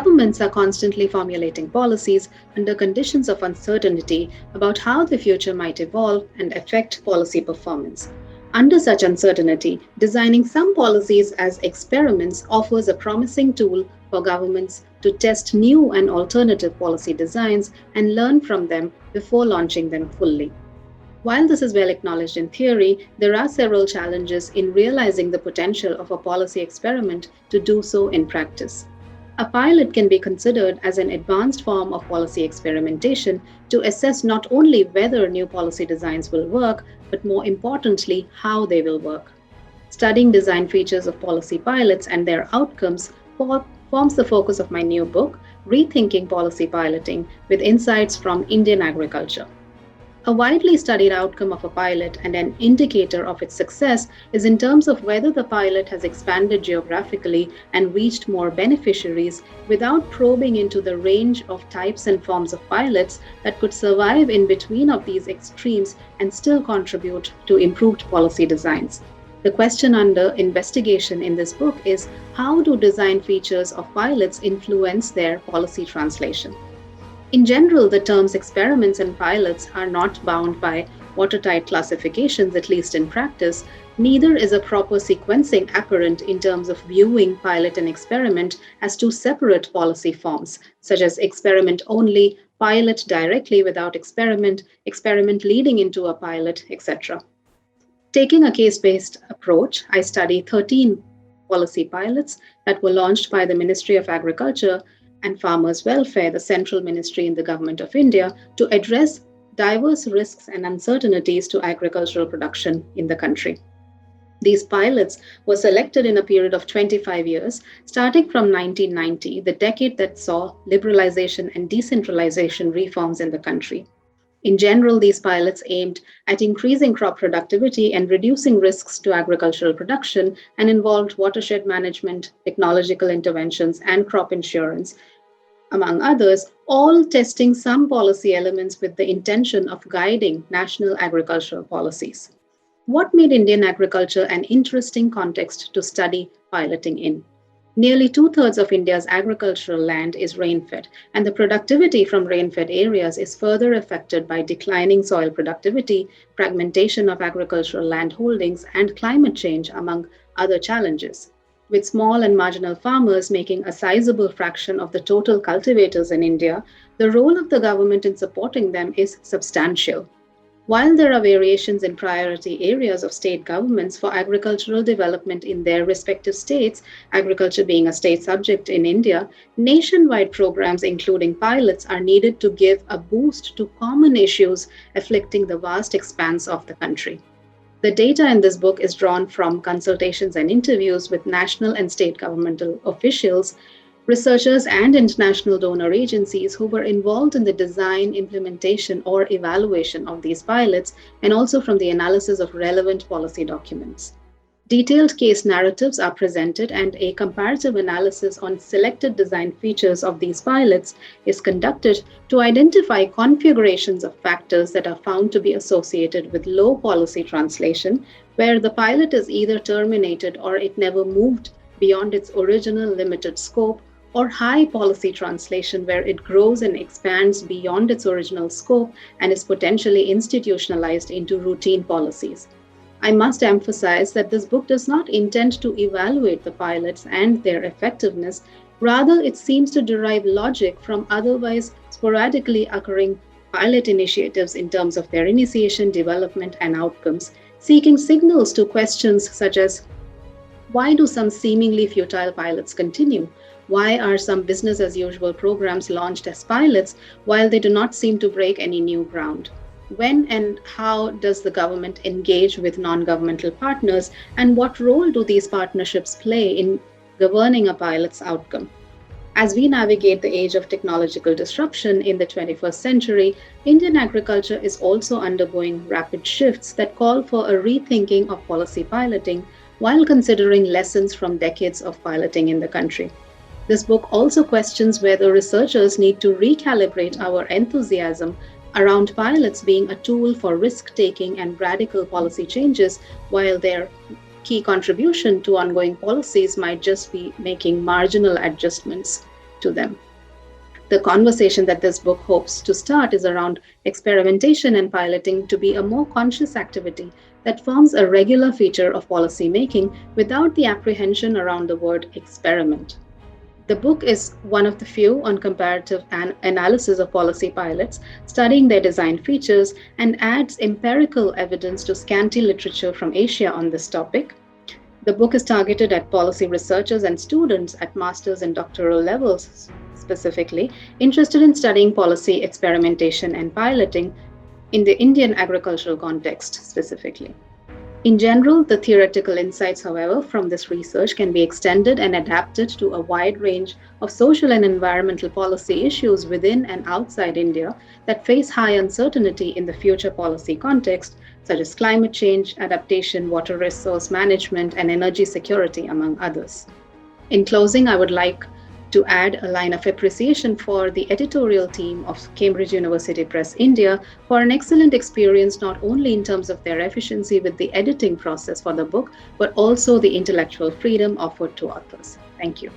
Governments are constantly formulating policies under conditions of uncertainty about how the future might evolve and affect policy performance. Under such uncertainty, designing some policies as experiments offers a promising tool for governments to test new and alternative policy designs and learn from them before launching them fully. While this is well acknowledged in theory, there are several challenges in realizing the potential of a policy experiment to do so in practice. A pilot can be considered as an advanced form of policy experimentation to assess not only whether new policy designs will work, but more importantly, how they will work. Studying design features of policy pilots and their outcomes forms the focus of my new book, Rethinking Policy Piloting, with insights from Indian agriculture. A widely studied outcome of a pilot and an indicator of its success is in terms of whether the pilot has expanded geographically and reached more beneficiaries without probing into the range of types and forms of pilots that could survive in between of these extremes and still contribute to improved policy designs. The question under investigation in this book is, how do design features of pilots influence their policy translation? In general, the terms experiments and pilots are not bound by watertight classifications, at least in practice. Neither is a proper sequencing apparent in terms of viewing pilot and experiment as two separate policy forms, such as experiment only, pilot directly without experiment, experiment leading into a pilot, etc. Taking a case-based approach, I study 13 policy pilots that were launched by the Ministry of Agriculture and Farmers' Welfare, the central ministry in the Government of India, to address diverse risks and uncertainties to agricultural production in the country. These pilots were selected in a period of 25 years, starting from 1990, the decade that saw liberalization and decentralization reforms in the country. In general, these pilots aimed at increasing crop productivity and reducing risks to agricultural production and involved watershed management, technological interventions, and crop insurance, among others, all testing some policy elements with the intention of guiding national agricultural policies. What made Indian agriculture an interesting context to study piloting in? Nearly two-thirds of India's agricultural land is rain-fed, and the productivity from rain-fed areas is further affected by declining soil productivity, fragmentation of agricultural land holdings, and climate change, among other challenges. With small and marginal farmers making a sizable fraction of the total cultivators in India, the role of the government in supporting them is substantial. While there are variations in priority areas of state governments for agricultural development in their respective states, agriculture being a state subject in India, nationwide programs including pilots are needed to give a boost to common issues afflicting the vast expanse of the country. The data in this book is drawn from consultations and interviews with national and state governmental officials, researchers, and international donor agencies who were involved in the design, implementation, or evaluation of these pilots, and also from the analysis of relevant policy documents. Detailed case narratives are presented, and a comparative analysis on selected design features of these pilots is conducted to identify configurations of factors that are found to be associated with low policy translation, where the pilot is either terminated or it never moved beyond its original limited scope, or high policy translation where it grows and expands beyond its original scope and is potentially institutionalized into routine policies. I must emphasize that this book does not intend to evaluate the pilots and their effectiveness. Rather, it seems to derive logic from otherwise sporadically occurring pilot initiatives in terms of their initiation, development, and outcomes, seeking signals to questions such as, why do some seemingly futile pilots continue? Why are some business as usual programs launched as pilots while they do not seem to break any new ground? When and how does the government engage with non-governmental partners, and what role do these partnerships play in governing a pilot's outcome? As we navigate the age of technological disruption in the 21st century, Indian agriculture is also undergoing rapid shifts that call for a rethinking of policy piloting while considering lessons from decades of piloting in the country. This book also questions whether researchers need to recalibrate our enthusiasm around pilots being a tool for risk-taking and radical policy changes, while their key contribution to ongoing policies might just be making marginal adjustments to them. The conversation that this book hopes to start is around experimentation and piloting to be a more conscious activity that forms a regular feature of policy making without the apprehension around the word experiment. The book is one of the few on comparative analysis of policy pilots, studying their design features, and adds empirical evidence to scanty literature from Asia on this topic. The book is targeted at policy researchers and students at master's and doctoral levels, specifically interested in studying policy experimentation and piloting in the Indian agricultural context specifically. In general, the theoretical insights, however, from this research can be extended and adapted to a wide range of social and environmental policy issues within and outside India that face high uncertainty in the future policy context, such as climate change, adaptation, water resource management, and energy security, among others. In closing, I would like to add a line of appreciation for the editorial team of Cambridge University Press India for an excellent experience, not only in terms of their efficiency with the editing process for the book, but also the intellectual freedom offered to authors. Thank you.